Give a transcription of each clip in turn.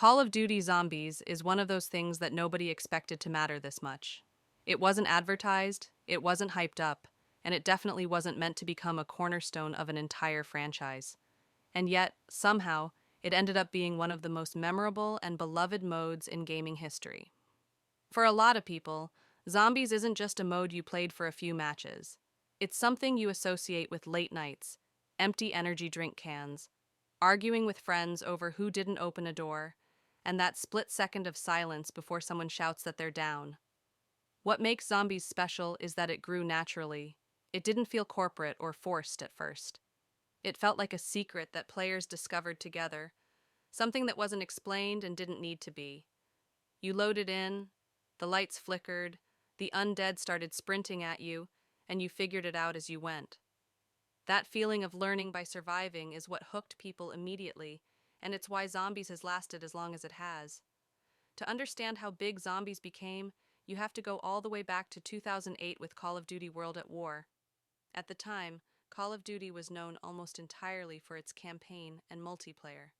Call of Duty Zombies is one of those things that nobody expected to matter this much. It wasn't advertised, it wasn't hyped up, and it definitely wasn't meant to become a cornerstone of an entire franchise. And yet, somehow, it ended up being one of the most memorable and beloved modes in gaming history. For a lot of people, Zombies isn't just a mode you played for a few matches. It's something you associate with late nights, empty energy drink cans, arguing with friends over who didn't open a door, and that split second of silence before someone shouts that they're down. What makes Zombies special is that it grew naturally. It didn't feel corporate or forced at first. It felt like a secret that players discovered together, something that wasn't explained and didn't need to be. You loaded in, the lights flickered, the undead started sprinting at you, and you figured it out as you went. That feeling of learning by surviving is what hooked people immediately, and it's why Zombies has lasted as long as it has. To understand how big Zombies became, you have to go all the way back to 2008 with Call of Duty World at War. At the time, Call of Duty was known almost entirely for its campaign and multiplayer.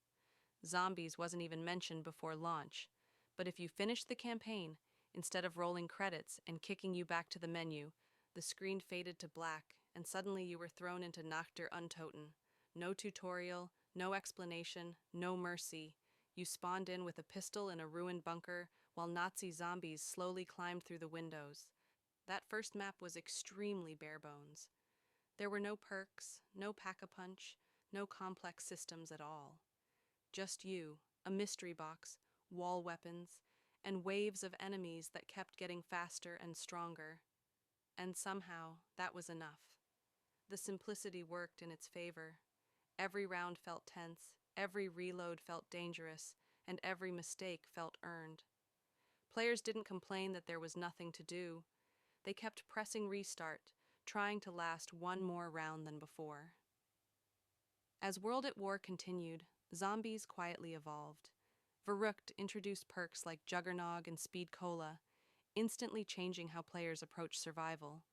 Zombies wasn't even mentioned before launch, but if you finished the campaign, instead of rolling credits and kicking you back to the menu, the screen faded to black, and suddenly you were thrown into Nacht der Untoten. No tutorial, no explanation, no mercy. You spawned in with a pistol in a ruined bunker, while Nazi zombies slowly climbed through the windows. That first map was extremely bare bones. There were no perks, no pack-a-punch, no complex systems at all. Just you, a mystery box, wall weapons, and waves of enemies that kept getting faster and stronger. And somehow, that was enough. The simplicity worked in its favor. Every round felt tense, every reload felt dangerous, and every mistake felt earned. Players didn't complain that there was nothing to do. They kept pressing restart, trying to last one more round than before. As World at War continued, Zombies quietly evolved. Verrückt introduced perks like Juggernog and Speed Cola, instantly changing how players approach survival.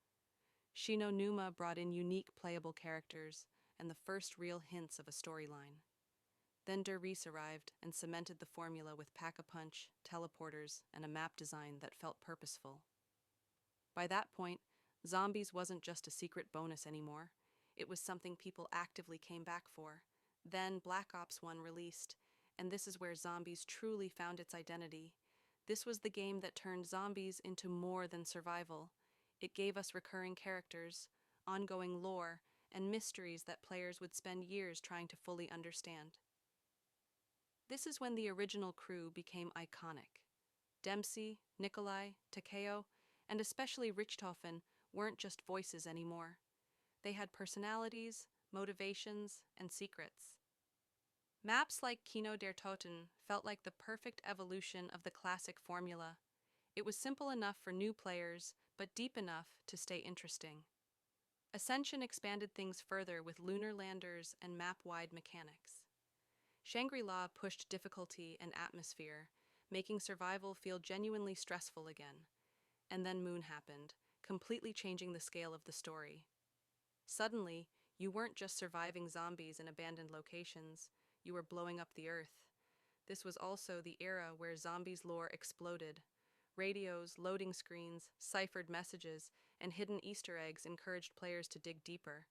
Shino Numa brought in unique playable characters and the first real hints of a storyline. Then Der Riese arrived and cemented the formula with pack-a-punch, teleporters, and a map design that felt purposeful. By that point, Zombies wasn't just a secret bonus anymore. It was something people actively came back for. Then Black Ops 1 released, and this is where Zombies truly found its identity. This was the game that turned Zombies into more than survival. It gave us recurring characters, ongoing lore, and mysteries that players would spend years trying to fully understand. This is when the original crew became iconic. Dempsey, Nikolai, Takeo, and especially Richthofen weren't just voices anymore. They had personalities, motivations, and secrets. Maps like Kino der Toten felt like the perfect evolution of the classic formula. It was simple enough for new players, but deep enough to stay interesting. Ascension expanded things further with lunar landers and map-wide mechanics. Shangri-La pushed difficulty and atmosphere, making survival feel genuinely stressful again. And then Moon happened, completely changing the scale of the story. Suddenly, you weren't just surviving zombies in abandoned locations, you were blowing up the earth. This was also the era where zombies lore exploded. Radios, loading screens, ciphered messages, and hidden Easter eggs encouraged players to dig deeper.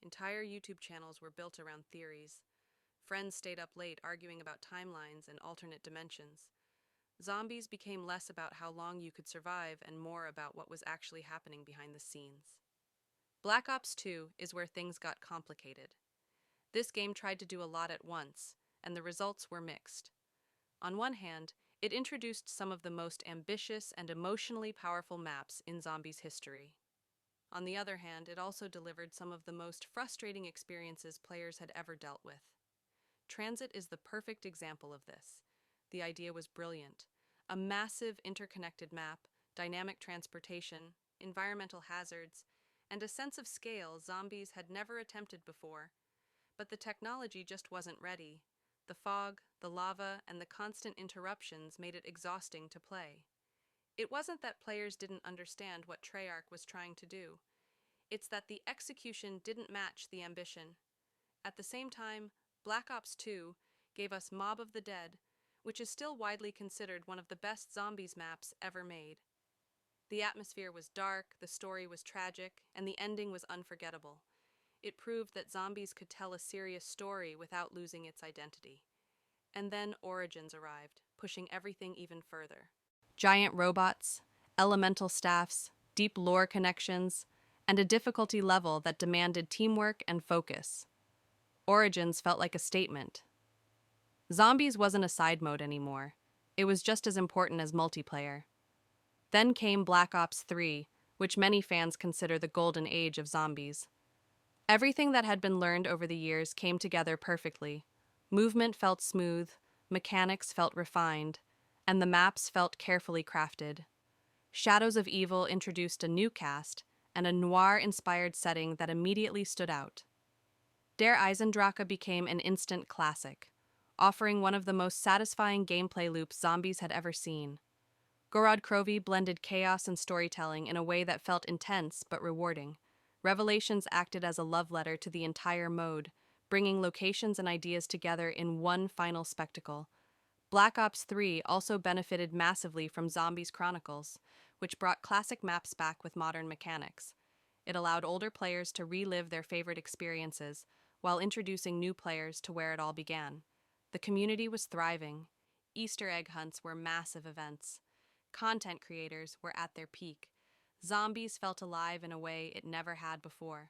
Entire YouTube channels were built around theories. Friends stayed up late arguing about timelines and alternate dimensions. Zombies became less about how long you could survive and more about what was actually happening behind the scenes. Black Ops 2 is where things got complicated. This game tried to do a lot at once, and the results were mixed. On one hand, it introduced some of the most ambitious and emotionally powerful maps in Zombies history. On the other hand, it also delivered some of the most frustrating experiences players had ever dealt with. Transit is the perfect example of this. The idea was brilliant. A massive interconnected map, dynamic transportation, environmental hazards, and a sense of scale Zombies had never attempted before. But the technology just wasn't ready. The fog, the lava, and the constant interruptions made it exhausting to play. It wasn't that players didn't understand what Treyarch was trying to do. It's that the execution didn't match the ambition. At the same time, Black Ops 2 gave us Mob of the Dead, which is still widely considered one of the best zombies maps ever made. The atmosphere was dark, the story was tragic, and the ending was unforgettable. It proved that zombies could tell a serious story without losing its identity. And then Origins arrived, pushing everything even further. Giant robots, elemental staffs, deep lore connections, and a difficulty level that demanded teamwork and focus. Origins felt like a statement. Zombies wasn't a side mode anymore. It was just as important as multiplayer. Then came Black Ops 3, which many fans consider the golden age of zombies. Everything that had been learned over the years came together perfectly. Movement felt smooth, mechanics felt refined, and the maps felt carefully crafted. Shadows of Evil introduced a new cast and a noir-inspired setting that immediately stood out. Der Eisendrache became an instant classic, offering one of the most satisfying gameplay loops zombies had ever seen. Gorod Krovi blended chaos and storytelling in a way that felt intense but rewarding. Revelations acted as a love letter to the entire mode, bringing locations and ideas together in one final spectacle. Black Ops 3 also benefited massively from Zombies Chronicles, which brought classic maps back with modern mechanics. It allowed older players to relive their favorite experiences while introducing new players to where it all began. The community was thriving. Easter egg hunts were massive events. Content creators were at their peak. Zombies felt alive in a way it never had before.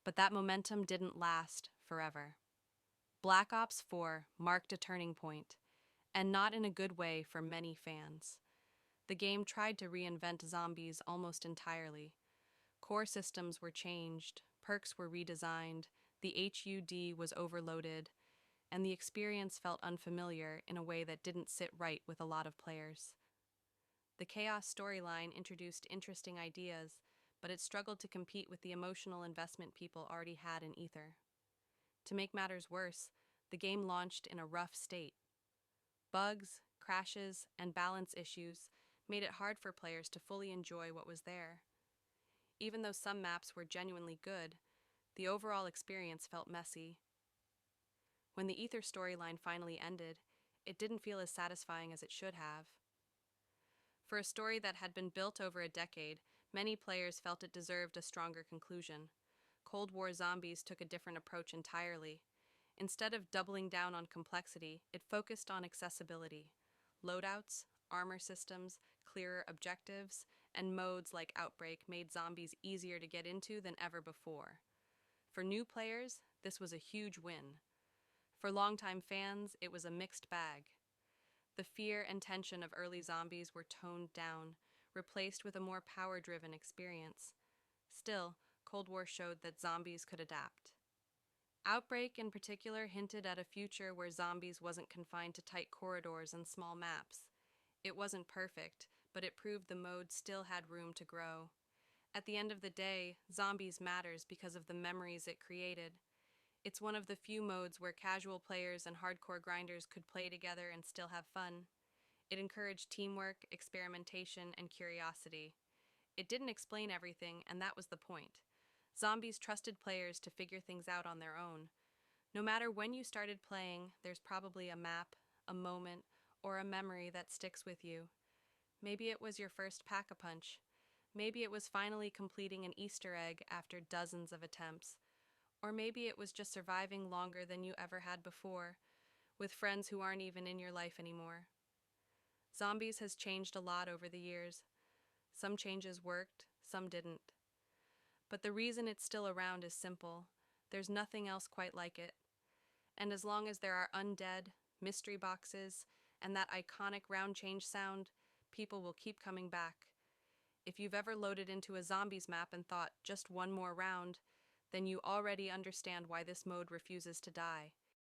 But that momentum didn't last forever. Black Ops 4 marked a turning point, and not in a good way for many fans. The game tried to reinvent zombies almost entirely. Core systems were changed, perks were redesigned, the HUD was overloaded, and the experience felt unfamiliar in a way that didn't sit right with a lot of players. The Chaos storyline introduced interesting ideas, but it struggled to compete with the emotional investment people already had in Ether. To make matters worse, the game launched in a rough state. Bugs, crashes, and balance issues made it hard for players to fully enjoy what was there. Even though some maps were genuinely good, the overall experience felt messy. When the Ether storyline finally ended, it didn't feel as satisfying as it should have. For a story that had been built over a decade, many players felt it deserved a stronger conclusion. Cold War Zombies took a different approach entirely. Instead of doubling down on complexity, it focused on accessibility. Loadouts, armor systems, clearer objectives, and modes like Outbreak made zombies easier to get into than ever before. For new players, this was a huge win. For longtime fans, it was a mixed bag. The fear and tension of early zombies were toned down, replaced with a more power-driven experience. Still, Cold War showed that zombies could adapt. Outbreak, in particular, hinted at a future where zombies wasn't confined to tight corridors and small maps. It wasn't perfect, but it proved the mode still had room to grow. At the end of the day, zombies matters because of the memories it created. It's one of the few modes where casual players and hardcore grinders could play together and still have fun. It encouraged teamwork, experimentation, and curiosity. It didn't explain everything, and that was the point. Zombies trusted players to figure things out on their own. No matter when you started playing, there's probably a map, a moment, or a memory that sticks with you. Maybe it was your first Pack-a-Punch. Maybe it was finally completing an Easter egg after dozens of attempts. Or maybe it was just surviving longer than you ever had before, with friends who aren't even in your life anymore. Zombies has changed a lot over the years. Some changes worked, some didn't. But the reason it's still around is simple. There's nothing else quite like it. And as long as there are undead, mystery boxes, and that iconic round change sound, people will keep coming back. If you've ever loaded into a zombies map and thought, just one more round, then you already understand why this mode refuses to die.